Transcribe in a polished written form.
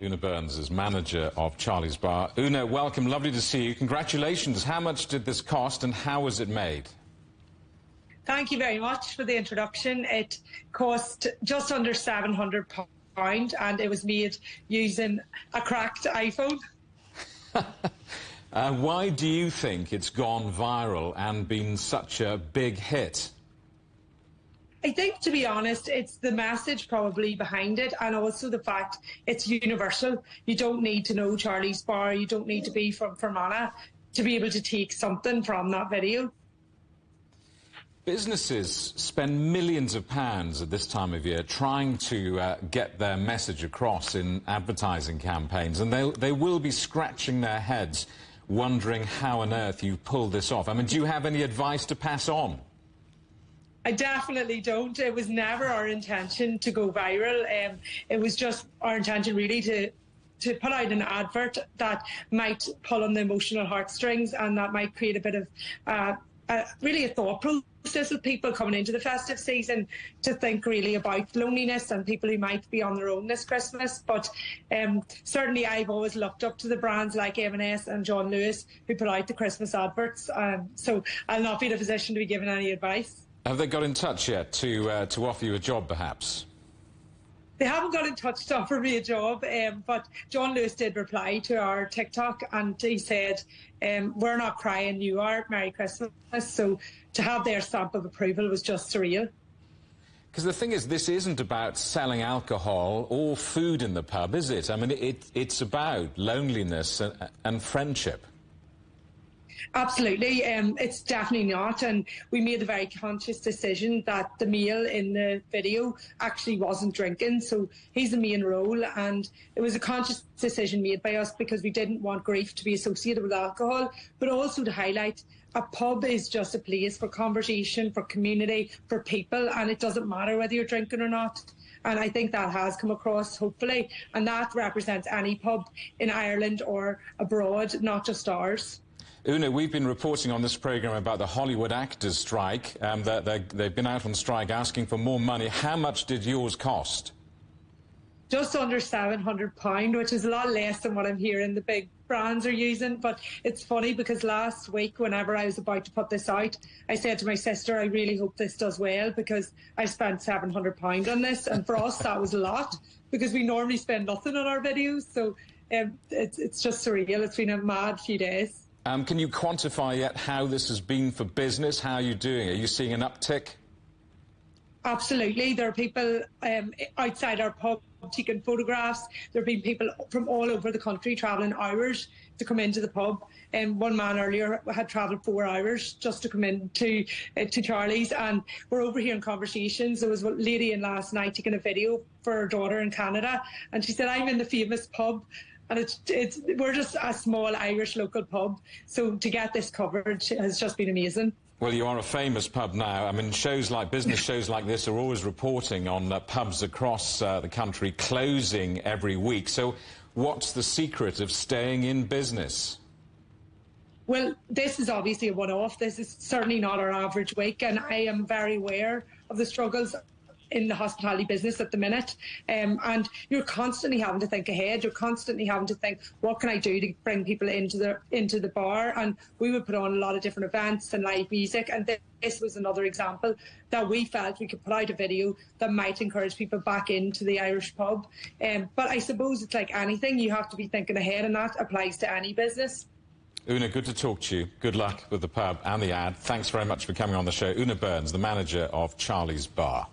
Una Burns is manager of Charlie's Bar. Una, welcome. Lovely to see you. Congratulations. How much did this cost and how was it made? Thank you very much for the introduction. It cost just under £700 and it was made using a cracked iPhone. Why do you think it's gone viral and been such a big hit? I think, to be honest, it's the message probably behind it, and also the fact it's universal. You don't need to know Charlie's Bar, you don't need to be from Fermanagh to be able to take something from that video. Businesses spend millions of pounds at this time of year trying to get their message across in advertising campaigns, and they will be scratching their heads wondering how on earth you pulled this off. I mean, do you have any advice to pass on? I definitely don't. It was never our intention to go viral. It was just our intention really to put out an advert that might pull on the emotional heartstrings and that might create a bit of really a thought process with people coming into the festive season to think really about loneliness and people who might be on their own this Christmas. But certainly I've always looked up to the brands like M&S and John Lewis who put out the Christmas adverts. So I'll not be in a position to be giving any advice. Have they got in touch yet to offer you a job, perhaps? They haven't got in touch to offer me a job, but John Lewis did reply to our TikTok and he said, we're not crying, you are, Merry Christmas. So to have their stamp of approval was just surreal. Because the thing is, this isn't about selling alcohol or food in the pub, is it? I mean, it's about loneliness and friendship. Absolutely, it's definitely not, and we made a very conscious decision that the male in the video actually wasn't drinking, so he's the main role, and it was a conscious decision made by us because we didn't want grief to be associated with alcohol, but also to highlight a pub is just a place for conversation, for community, for people, and it doesn't matter whether you're drinking or not. And I think that has come across, hopefully, and that represents any pub in Ireland or abroad, not just ours. Una, we've been reporting on this programme about the Hollywood actors' strike. They've been out on strike asking for more money. How much did yours cost? Just under £700, which is a lot less than what I'm hearing the big brands are using. But it's funny because last week, whenever I was about to put this out, I said to my sister, I really hope this does well because I spent £700 on this. And for us, that was a lot because we normally spend nothing on our videos. So it's just surreal. It's been a mad few days. Can you quantify yet how this has been for business? How are you doing? Are you seeing an uptick? Absolutely. There are people outside our pub taking photographs. There have been people from all over the country travelling hours to come into the pub. One man earlier had travelled 4 hours just to come in to Charlie's, and we're overhearing conversations. There was a lady in last night taking a video for her daughter in Canada, and she said, I'm in the famous pub. And we're just a small Irish local pub, so to get this coverage has just been amazing. Well, you are a famous pub now. I mean, business shows like this are always reporting on pubs across the country closing every week. So what's the secret of staying in business? Well, this is obviously a one-off. This is certainly not our average week, and I am very aware of the struggles in the hospitality business at the minute, and you're constantly having to think ahead. You're constantly having to think, what can I do to bring people into the bar? And we would put on a lot of different events and live music, and this was another example that we felt we could put out a video that might encourage people back into the Irish pub. But I suppose it's like anything, you have to be thinking ahead, and that applies to any business. Una, good to talk to you. Good luck with the pub and the ad. Thanks very much for coming on the show. Una Burns, the manager of Charlie's Bar.